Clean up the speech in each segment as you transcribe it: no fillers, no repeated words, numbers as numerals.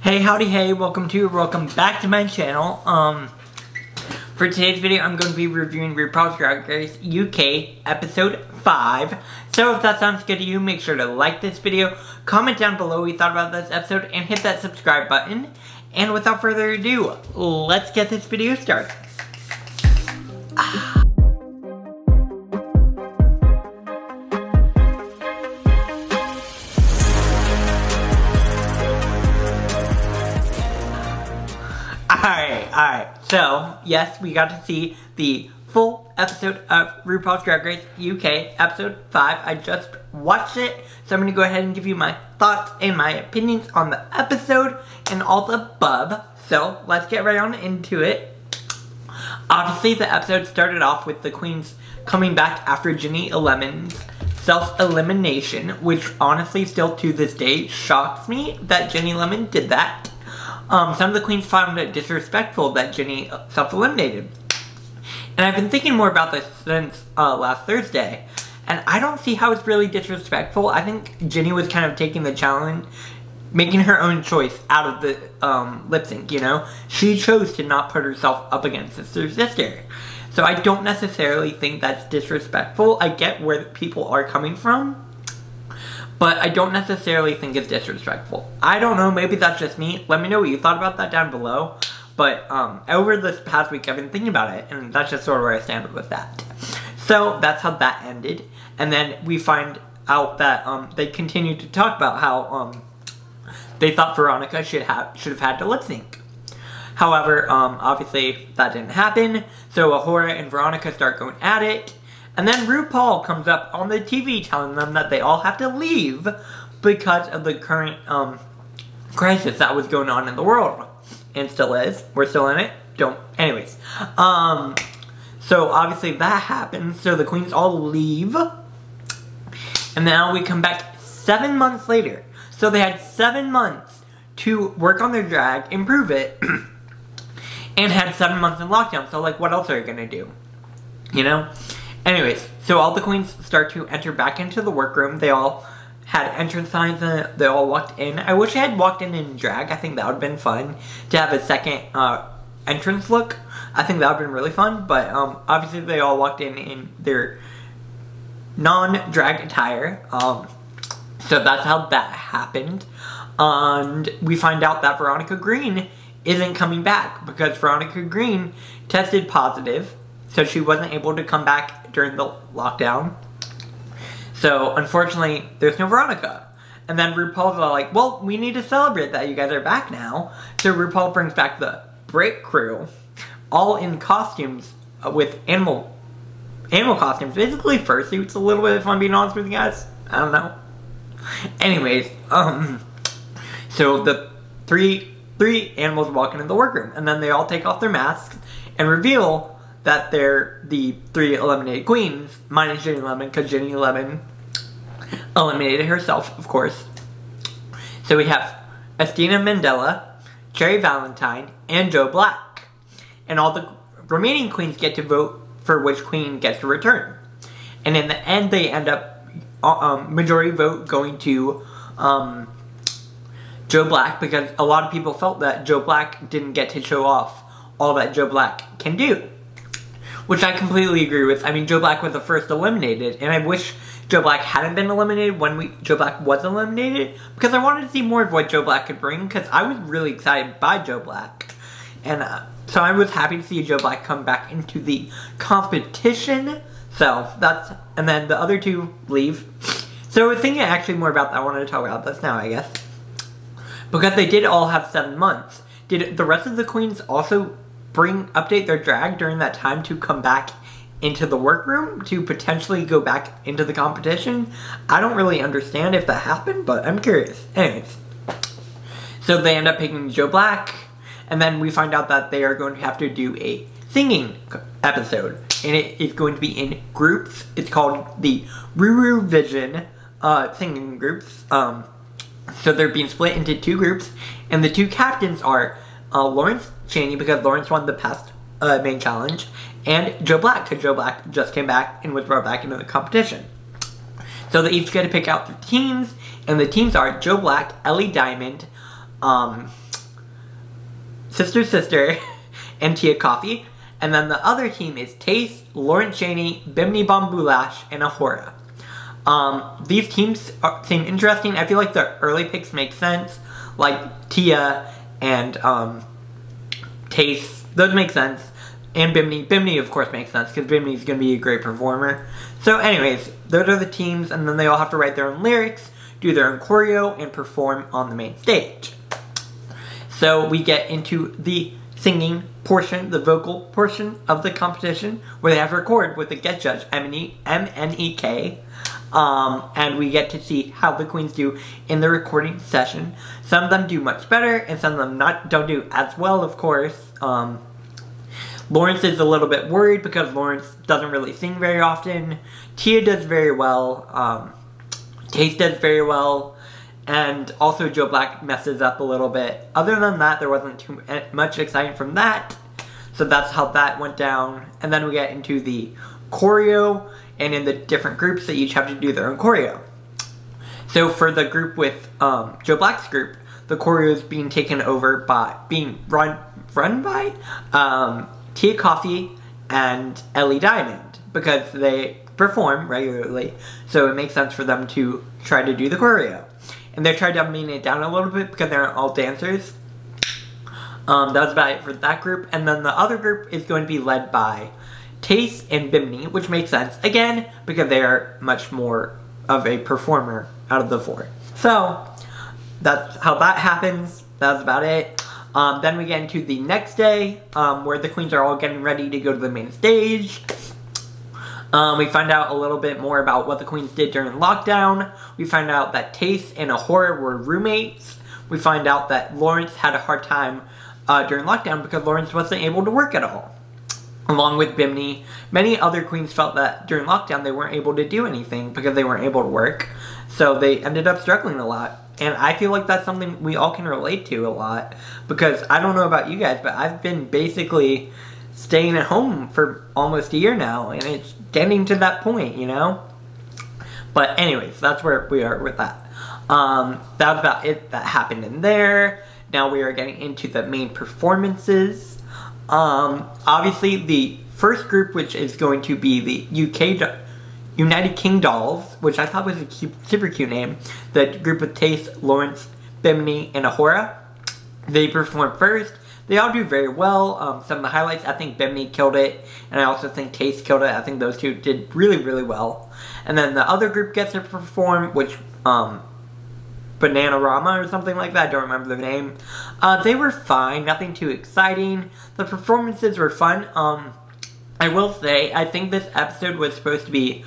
Hey, howdy, hey, welcome back to my channel. For today's video, I'm going to be reviewing RuPaul's Drag Race UK episode 5. So if that sounds good to you, make sure to like this video, comment down below what you thought about this episode, and hit that subscribe button. And without further ado, let's get this video started. Alright, so, yes, we got to see the full episode of RuPaul's Drag Race UK, episode 5. I just watched it, so I'm going to go ahead and give you my thoughts and my opinions on the episode and all the above. So, let's get right on into it. Obviously, the episode started off with the queens coming back after Ginny Lemon's self-elimination, which honestly still to this day shocks me that Ginny Lemon did that. Some of the queens found it disrespectful that Ginny self-eliminated. And I've been thinking more about this since last Thursday. And I don't see how it's really disrespectful. I think Ginny was kind of taking the challenge, making her own choice out of the lip sync, you know? She chose to not put herself up against Sister Sister. So I don't necessarily think that's disrespectful. I get where people are coming from, but I don't necessarily think it's disrespectful. I don't know, maybe that's just me. Let me know what you thought about that down below. But over this past week, I've been thinking about it, and that's just sort of where I stand with that. So that's how that ended. And then we find out that they continued to talk about how they thought Veronica should have had to lip sync. However, obviously that didn't happen. So Ahura and Veronica start going at it. And then RuPaul comes up on the TV telling them that they all have to leave because of the current crisis that was going on in the world. And still is. We're still in it. Anyways. So obviously that happens. So the queens all leave. And now we come back 7 months later. So they had 7 months to work on their drag, improve it, and had 7 months in lockdown. So like, what else are you gonna do? You know? Anyways, so all the queens start to enter back into the workroom. They all had entrance signs and they all walked in. I wish I had walked in drag. I think that would have been fun to have a second entrance look. I think that would have been really fun. But obviously they all walked in their non-drag attire. So that's how that happened. And we find out that Veronica Green isn't coming back because Veronica Green tested positive. So she wasn't able to come back during the lockdown. So unfortunately, there's no Veronica. And then RuPaul's all like, well, we need to celebrate that you guys are back now. So RuPaul brings back the Break Crew, all in costumes with animal costumes. Basically fursuits, a little bit if I'm being honest with you guys. I don't know. Anyways, so the three animals walk into the workroom. And then they all take off their masks and reveal that they're the 3 eliminated queens, minus Ginny Lemon, because Ginny Lemon eliminated herself, of course. So we have Estina Mandela, Cherry Valentine, and Joe Black. And all the remaining queens get to vote for which queen gets to return. And in the end, they end up, majority vote going to Joe Black, because a lot of people felt that Joe Black didn't get to show off all that Joe Black can do. Which I completely agree with. I mean, Joe Black was the first eliminated, and I wish Joe Black hadn't been eliminated when Joe Black was eliminated, because I wanted to see more of what Joe Black could bring, because I was really excited by Joe Black. And so I was happy to see Joe Black come back into the competition. So that's, and then the other 2 leave. So thinking actually more about that, I wanted to talk about this now, I guess. Because they did all have 7 months. Did the rest of the queens also update their drag during that time to come back into the workroom to potentially go back into the competition? I don't really understand if that happened, but I'm curious. Anyways, so they end up picking Joe Black, and then we find out that they are going to have to do a singing episode, and it is going to be in groups. It's called the Ruru Vision singing groups. So they're being split into 2 groups, and the 2 captains are Lawrence Chaney, because Lawrence won the past main challenge, and Joe Black, because Joe Black just came back and was brought back into the competition. So they each get to pick out their teams, and the teams are Joe Black, Ellie Diamond, Sister, and Tia Coffee. And then the other team is Taste, Lawrence Chaney, Bimini Bombulash, and Ahura. These teams seem interesting. I feel like the early picks make sense. Like Tia and Taste, those make sense. And Bimini. Bimini, of course, makes sense because Bimini's going to be a great performer. So anyways, those are the teams, and then they all have to write their own lyrics, do their own choreo, and perform on the main stage. So we get into the singing portion, the vocal portion of the competition, where they have to record with the guest judge, MNEK. And we get to see how the queens do in the recording session. Some of them do much better, and some of them don't do as well, of course. Lawrence is a little bit worried because Lawrence doesn't really sing very often. Tia does very well. Taste does very well. And also Joe Black messes up a little bit. Other than that, there wasn't too much exciting from that. So that's how that went down. And then we get into the choreo, and in the different groups, they each have to do their own choreo. So for the group with Joe Black's group, the choreo is being taken over by, being run by Tia Coffee and Ellie Diamond, because they perform regularly, so it makes sense for them to try to do the choreo. And they're trying to dumbing it down a little bit because they're all dancers. That was about it for that group. And then the other group is going to be led by Taste and Bimini, which makes sense, again, because they are much more of a performer out of the four. So, that's how that happens. That's about it. Then we get into the next day, where the queens are all getting ready to go to the main stage. We find out a little bit more about what the queens did during lockdown. We find out that Taste and Ahura were roommates. We find out that Lawrence had a hard time during lockdown because Lawrence wasn't able to work at all. Along with Bimini, many other queens felt that during lockdown they weren't able to do anything because they weren't able to work. So they ended up struggling a lot. And I feel like that's something we all can relate to a lot. Because I don't know about you guys, but I've been basically staying at home for almost a year now. And it's getting to that point, you know? But anyways, that's where we are with that. That was about it that happened in there. Now we are getting into the main performances. Obviously the first group, which is going to be the United King Dolls, which I thought was a super cute name. The group of Taste, Lawrence, Bimini, and Ahura. They perform first. They all do very well. Some of the highlights, I think Bimini killed it, and I also think Taste killed it. I think those two did really, really well. And then the other group gets to perform, which, Bananarama or something like that, I don't remember the name. They were fine, nothing too exciting. The performances were fun. I will say, I think this episode was supposed to be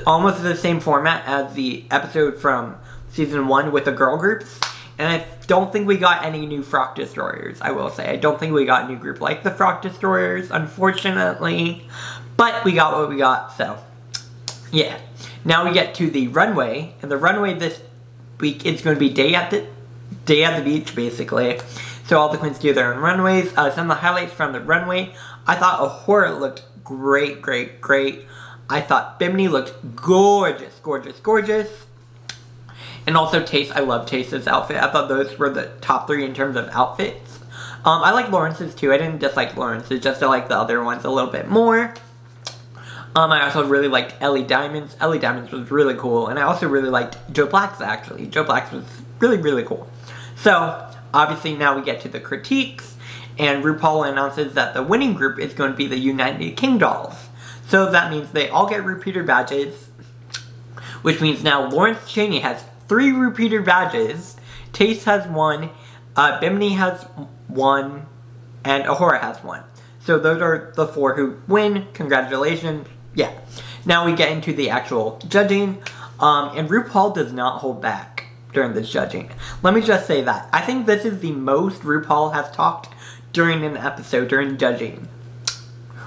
almost the same format as the episode from season 1 with the girl groups. And I don't think we got any new Frock Destroyers, I will say. I don't think we got a new group like the Frock Destroyers, unfortunately. But we got what we got, so yeah. Now we get to the runway, and the runway this week is going to be day at the beach, basically. So all the queens do their own runways. Some of the highlights from the runway, I thought Ahura looked great, great, great. I thought Bimini looked gorgeous, gorgeous, gorgeous. And also Taste, I love Taste's outfit. I thought those were the top 3 in terms of outfits. I like Lawrence's too. I didn't dislike Lawrence's, just I like the other ones a little bit more. I also really liked Ellie Diamond's. Ellie Diamond's was really cool. And I also really liked Joe Black's, actually. Joe Black's was really, really cool. So, obviously now we get to the critiques. And RuPaul announces that the winning group is going to be the United King Dolls. So that means they all get repeater badges. Which means now Lawrence Chaney has 3 repeater badges. Taste has 1. Bimini has 1. And Ahura has 1. So those are the 4 who win. Congratulations. Yeah. Now we get into the actual judging. And RuPaul does not hold back during this judging. Let me just say that. I think this is the most RuPaul has talked during an episode, during judging.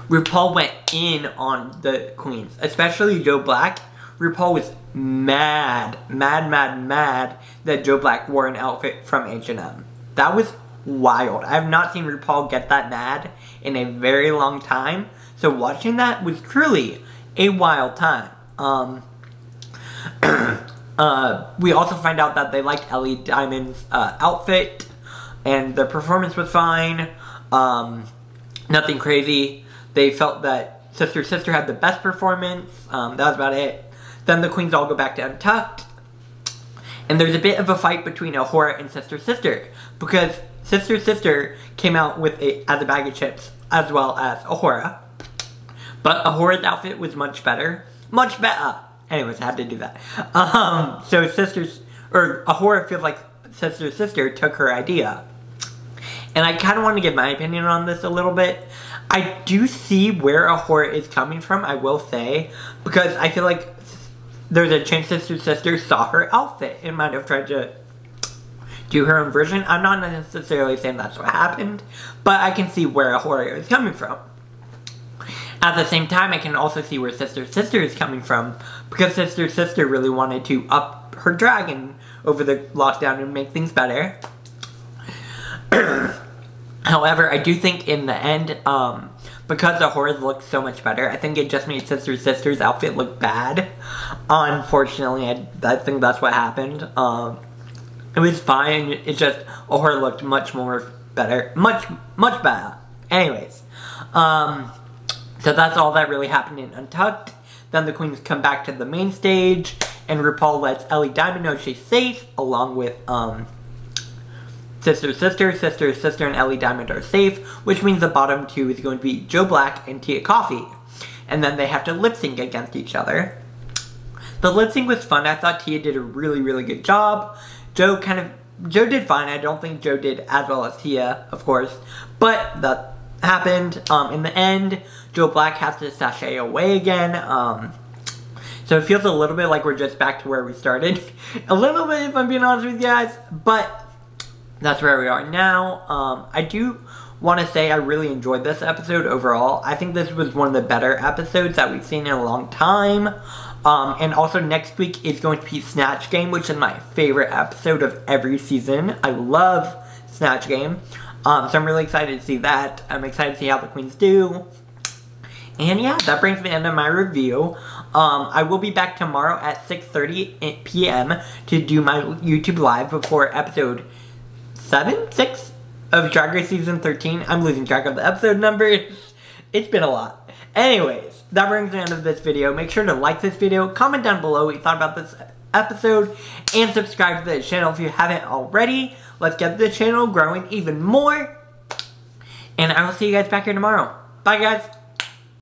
RuPaul went in on the queens. Especially Joe Black. RuPaul was mad that Joe Black wore an outfit from H&M. That was wild. I have not seen RuPaul get that mad in a very long time. So watching that was truly a wild time. We also find out that they liked Ellie Diamond's outfit. and their performance was fine. Nothing crazy. They felt that Sister Sister had the best performance. That was about it. Then the queens all go back to Untucked. And there's a bit of a fight between Ahura and Sister Sister, because Sister Sister came out with as a bag of chips as well as Ahura. But Ahura's outfit was much better. Much better! Anyways, I had to do that. So Ahura feels like Sister Sister took her idea. And I kind of want to give my opinion on this a little bit. I do see where Ahura is coming from, I will say, because I feel like there's a chance Sister Sister saw her outfit and might have tried to do her own version. I'm not necessarily saying that's what happened, but I can see where Ahura is coming from. At the same time, I can also see where Sister Sister is coming from, because Sister Sister really wanted to up her dragon over the lockdown and make things better. However, I do think in the end, because Ahura's looked so much better, I think it just made Sister Sister's outfit look bad. Unfortunately, I think that's what happened. It was fine, it's just Ahura looked much more better. Much better. Anyways, so that's all that really happened in Untucked. Then the queens come back to the main stage, and RuPaul lets Ellie Diamond know she's safe, along with, Sister Sister, and Ellie Diamond are safe, which means the bottom two is going to be Joe Black and Tia Coffee. And then they have to lip sync against each other. The lip sync was fun. I thought Tia did a really, really good job. Joe did fine. I don't think Joe did as well as Tia, of course. But that happened. In the end, Joe Black has to sashay away again. So it feels a little bit like we're just back to where we started. A little bit, if I'm being honest with you guys. But that's where we are now. I do want to say I really enjoyed this episode overall. I think this was one of the better episodes that we've seen in a long time. And also next week is going to be Snatch Game, which is my favorite episode of every season. I love Snatch Game. So I'm really excited to see that. I'm excited to see how the queens do. And yeah, that brings me to the end of my review. I will be back tomorrow at 6:30 p.m. to do my YouTube live before episode 6 of Drag Race Season 13. I'm losing track of the episode numbers. It's been a lot. Anyways, that brings the end of this video. Make sure to like this video, comment down below what you thought about this episode, and subscribe to the channel if you haven't already. Let's get the channel growing even more. And I will see you guys back here tomorrow. Bye, guys.